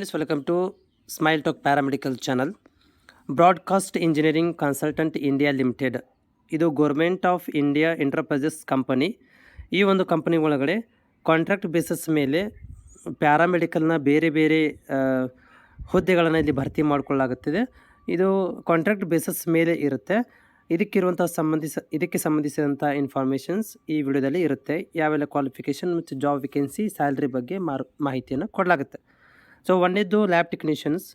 Friends, welcome to Smile Talk Paramedical channel. Broadcast engineering consultant India limited ಇದು government of India enterprises company. ಈ ಒಂದು company ಒಳಗಡೆ contract basis ಮೇಲೆ ಪ್ಯಾರಾಮೆಡಿಕಲ್ನ ಬೇರೆ ಬೇರೆ ಹುದ್ದೆಗಳನ್ನು ಇಲ್ಲಿ ಭರ್ತಿ ಮಾಡಿಕೊಳ್ಳಲಾಗುತ್ತದೆ. ಇದು ಕಾಂಟ್ರಾಕ್ಟ್ ಬೇಸಿಸ್ ಮೇಲೆ ಇರುತ್ತೆ. ಇದಕ್ಕೆ ಸಂಬಂಧಿಸಿದಂಥ ಇನ್ಫಾರ್ಮೇಷನ್ಸ್ ಈ ವಿಡಿಯೋದಲ್ಲಿ ಇರುತ್ತೆ. ಯಾವೆಲ್ಲ ಕ್ವಾಲಿಫಿಕೇಷನ್ ಮತ್ತು ಜಾಬ್ ವೇಕೆನ್ಸಿ, ಸ್ಯಾಲ್ರಿ ಬಗ್ಗೆ ಮಾಹಿತಿಯನ್ನು ಕೊಡಲಾಗುತ್ತೆ. ಸೊ ಒಂದೇದ್ದು lab technicians.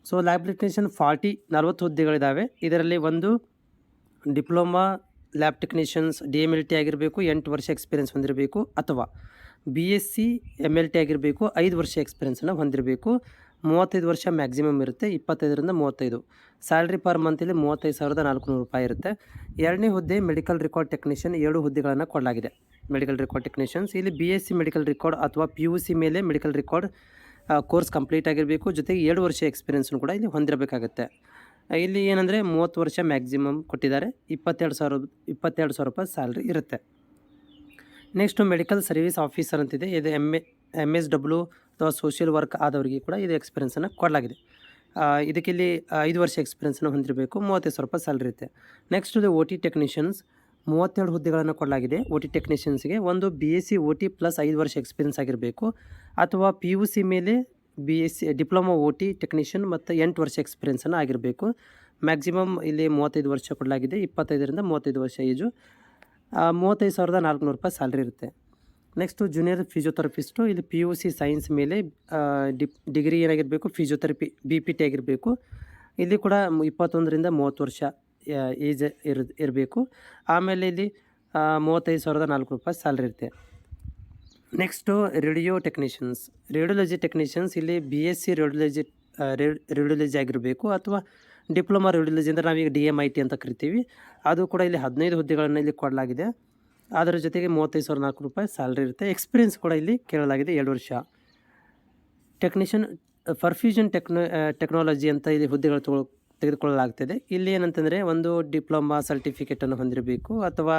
So lab technician 40 ಹುದ್ದೆಗಳಿದ್ದಾವೆ. ಇದರಲ್ಲಿ ಒಂದು ಡಿಪ್ಲೊಮಾ ಲ್ಯಾಬ್ ಟೆಕ್ನಿಷಿಯನ್ಸ್ DMLT ಆಗಿರಬೇಕು, 8 ವರ್ಷ ಎಕ್ಸ್ಪೀರಿಯೆನ್ಸ್ ಹೊಂದಿರಬೇಕು, ಅಥವಾ BSc MLT ಆಗಿರಬೇಕು, 5 ವರ್ಷ ಎಕ್ಸ್ಪೀರಿಯೆನ್ಸನ್ನು ಹೊಂದಿರಬೇಕು. 35 ವರ್ಷ ಮ್ಯಾಕ್ಸಿಮಮ್ ಇರುತ್ತೆ, 25ರಿಂದ 35. ಸ್ಯಾಲ್ರಿ ಪರ್ ಮಂತಲ್ಲಿ 35,400 ರೂಪಾಯಿ ಇರುತ್ತೆ. ಎರಡನೇ ಹುದ್ದೆ ಮೆಡಿಕಲ್ ರೆಕಾರ್ಡ್ ಟೆಕ್ನಿಷಿಯನ್. 7 ಹುದ್ದೆಗಳನ್ನು ಕೊಡಲಾಗಿದೆ. ಮೆಡಿಕಲ್ ರೆಕಾರ್ಡ್ ಟೆಕ್ನಿಷಿಯನ್ಸ್ ಇಲ್ಲಿ BSc ಮೆಡಿಕಲ್ ರೆಕಾರ್ಡ್ ಅಥವಾ PUC ಮೇಲೆ ಮೆಡಿಕಲ್ ರೆಕಾರ್ಡ್ ಕೋರ್ಸ್ ಕಂಪ್ಲೀಟ್ ಆಗಿರಬೇಕು, ಜೊತೆಗೆ 2 ವರ್ಷ ಎಕ್ಸ್ಪೀರಿಯೆನ್ಸ್ನು ಕೂಡ ಇಲ್ಲಿ ಹೊಂದಿರಬೇಕಾಗತ್ತೆ. ಇಲ್ಲಿ ಏನಂದರೆ 30 ವರ್ಷ ಮ್ಯಾಕ್ಸಿಮಮ್ ಕೊಟ್ಟಿದ್ದಾರೆ. 22,000 ರೂಪಾಯಿ ಸ್ಯಾಲ್ರಿ ಇರುತ್ತೆ. ನೆಕ್ಸ್ಟು ಮೆಡಿಕಲ್ ಸರ್ವಿಸ್ ಆಫೀಸರ್ ಅಂತಿದೆ. ಇದು MSW ಅಥವಾ ಸೋಷಿಯಲ್ ವರ್ಕ್ ಆದವರಿಗೆ ಕೂಡ ಇದು ಎಕ್ಸ್ಪೀರಿಯೆನ್ಸನ್ನು ಕೊಡಲಾಗಿದೆ. ಇದಕ್ಕಿಲ್ಲಿ 5 ವರ್ಷ ಎಕ್ಸ್ಪೀರಿಯೆನ್ಸನ್ನು ಹೊಂದಿರಬೇಕು, 35,000 ರೂಪಾಯಿ ಸ್ಯಾಲ್ರಿ ಇರುತ್ತೆ. ನೆಕ್ಸ್ಟ್ ಇದು OT ಟೆಕ್ನಿಷಿಯನ್ಸ್. 32 ಹುದ್ದೆಗಳನ್ನು ಕೊಡಲಾಗಿದೆ. OT ಟೆಕ್ನಿಷಿಯನ್ಸ್ಗೆ ಒಂದು BSc OT ಪ್ಲಸ್ 5 ವರ್ಷ ಎಕ್ಸ್ಪೀರಿಯೆನ್ಸ್ ಆಗಿರಬೇಕು, ಅಥವಾ PUC ಮೇಲೆ BSc ಡಿಪ್ಲೊಮಾ OT ಟೆಕ್ನಿಷಿಯನ್ ಮತ್ತು 8 ವರ್ಷ ಎಕ್ಸ್ಪೀರಿಯೆನ್ಸನ್ನು ಆಗಿರಬೇಕು. ಮ್ಯಾಕ್ಸಿಮಮ್ ಇಲ್ಲಿ 35 ವರ್ಷ ಕೊಡಲಾಗಿದೆ. 25ರಿಂದ 35 ವರ್ಷ ಏಜು. 35,400 ರೂಪಾಯಿ ಸ್ಯಾಲ್ರಿ ಇರುತ್ತೆ. Next junior physiotherapist. ಇಲ್ಲಿ PUC ಸೈನ್ಸ್ ಮೇಲೆ ಡಿಗ್ರಿ ಏನಾಗಿರಬೇಕು, ಫಿಸಿಯೋಥೆರಪಿ BPT ಆಗಿರಬೇಕು. ಇಲ್ಲಿ ಕೂಡ 21ರಿಂದ 30 ವರ್ಷ ಏಜ್ ಇರಬೇಕು. ಆಮೇಲೆ ಇಲ್ಲಿ 35,400 ರೂಪಾಯಿ ಸ್ಯಾಲ್ರಿ ಇರುತ್ತೆ. Next radio technicians. Radiology technicians ಇಲ್ಲಿ BSc ರೇಡಿಯೋಲಜಿ ಆಗಿರಬೇಕು, ಅಥವಾ ಡಿಪ್ಲೊಮಾ ರೇಡಿಯೋಲಜಿ ಅಂದರೆ ನಾವೀಗ DMIT ಅಂತ ಕರಿತೀವಿ. ಅದು ಕೂಡ ಇಲ್ಲಿ 15 ಹುದ್ದೆಗಳನ್ನು ಇಲ್ಲಿ ಕೊಡಲಾಗಿದೆ. ಅದರ ಜೊತೆಗೆ 35,400 ರೂಪಾಯಿ ಸ್ಯಾಲ್ರಿ ಇರುತ್ತೆ. ಎಕ್ಸ್ಪೀರಿಯೆನ್ಸ್ ಕೂಡ ಇಲ್ಲಿ ಕೇಳಲಾಗಿದೆ, 2 ವರ್ಷ. ಟೆಕ್ನಿಷಿಯನ್ ಪರ್ಫ್ಯೂಷನ್ ಟೆಕ್ನಾಲಜಿ ಅಂತ ಇಲ್ಲಿ ಹುದ್ದೆಗಳು ತೆಗೆದುಕೊಳ್ಳಲಾಗ್ತದೆ. ಇಲ್ಲಿ ಏನಂತಂದರೆ ಒಂದು ಡಿಪ್ಲೊಮಾ ಸರ್ಟಿಫಿಕೇಟನ್ನು ಹೊಂದಿರಬೇಕು, ಅಥವಾ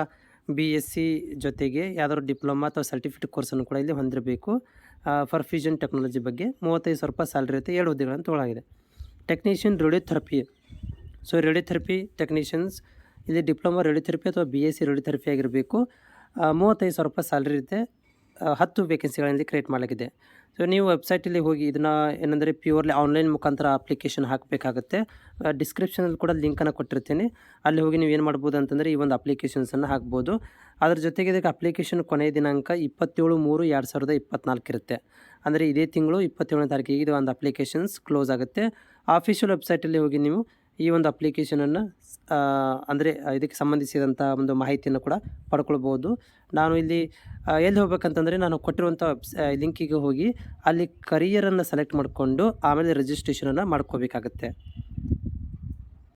BSc ಜೊತೆಗೆ ಯಾವುದಾದ್ರು ಡಿಪ್ಲೊಮಾ ಅಥವಾ ಸರ್ಟಿಫಿಕೇಟ್ ಕೋರ್ಸನ್ನು ಕೂಡ ಇಲ್ಲಿ ಹೊಂದಿರಬೇಕು. ಪರ್ಫ್ಯೂಷನ್ ಟೆಕ್ನಾಲಜಿ ಬಗ್ಗೆ 35,000 ರೂಪಾಯಿ ಸ್ಯಾಲ್ರಿ ಇರುತ್ತೆ. 7 ಹುದ್ದೆಗಳನ್ನು ತೊಗೊಳಾಗಿದೆ. Technician radiotherapy. So radiotherapy technicians ಇಲ್ಲಿ ಡಿಪ್ಲೊಮಾ ರೇಡಿಯೋಥೆರಪಿ ಅಥವಾ BSc ರೇಡಿಯೋಥೆರಪಿ ಆಗಿರಬೇಕು. 35,000 ರೂಪಾಯಿ ಸ್ಯಾಲ್ರಿ ಇರುತ್ತೆ. 10 ವೇಕೆನ್ಸಿಗಳಲ್ಲಿ ಕ್ರಿಯೇಟ್ ಮಾಡಲಾಗಿದೆ. ಸೊ ನೀವು ವೆಬ್ಸೈಟಲ್ಲಿ ಹೋಗಿ ಇದನ್ನು ಏನಂದರೆ ಪ್ಯೂರ್ಲಿ ಆನ್ಲೈನ್ ಮುಖಾಂತರ ಅಪ್ಲಿಕೇಶನ್ ಹಾಕಬೇಕಾಗುತ್ತೆ. ಡಿಸ್ಕ್ರಿಪ್ಷನಲ್ಲಿ ಕೂಡ ಲಿಂಕನ್ನು ಕೊಟ್ಟಿರ್ತೀನಿ. ಅಲ್ಲಿ ಹೋಗಿ ನೀವು ಏನು ಮಾಡ್ಬೋದು ಅಂತಂದರೆ ಈ ಒಂದು ಅಪ್ಲಿಕೇಶನ್ಸನ್ನು ಹಾಕ್ಬೋದು. ಅದ್ರ ಜೊತೆಗೆ ಇದಕ್ಕೆ ಅಪ್ಲಿಕೇಶನ್ ಕೊನೆಯ ದಿನಾಂಕ 27/3/2024 ಇರುತ್ತೆ. ಅಂದರೆ ಇದೇ ತಿಂಗಳು 27ನೇ ತಾರೀಕಿಗೆ ಇದು ಒಂದು ಅಪ್ಲಿಕೇಶನ್ಸ್ ಕ್ಲೋಸ್ ಆಗುತ್ತೆ. ಆಫಿಷಿಯಲ್ ವೆಬ್ಸೈಟಲ್ಲಿ ಹೋಗಿ ನೀವು ಈ ಒಂದು ಅಪ್ಲಿಕೇಶನನ್ನು ಅಂದರೆ ಇದಕ್ಕೆ ಸಂಬಂಧಿಸಿದಂಥ ಒಂದು ಮಾಹಿತಿಯನ್ನು ಕೂಡ ಪಡ್ಕೊಳ್ಬೋದು. ನಾನು ಇಲ್ಲಿ ಎಲ್ಲಿ ಹೋಗ್ಬೇಕಂತಂದರೆ ನಾನು ಕೊಟ್ಟಿರುವಂಥ ಲಿಂಕಿಗೆ ಹೋಗಿ ಅಲ್ಲಿ ಕರಿಯರನ್ನು ಸೆಲೆಕ್ಟ್ ಮಾಡಿಕೊಂಡು ಆಮೇಲೆ ರಿಜಿಸ್ಟ್ರೇಷನನ್ನು ಮಾಡ್ಕೋಬೇಕಾಗತ್ತೆ.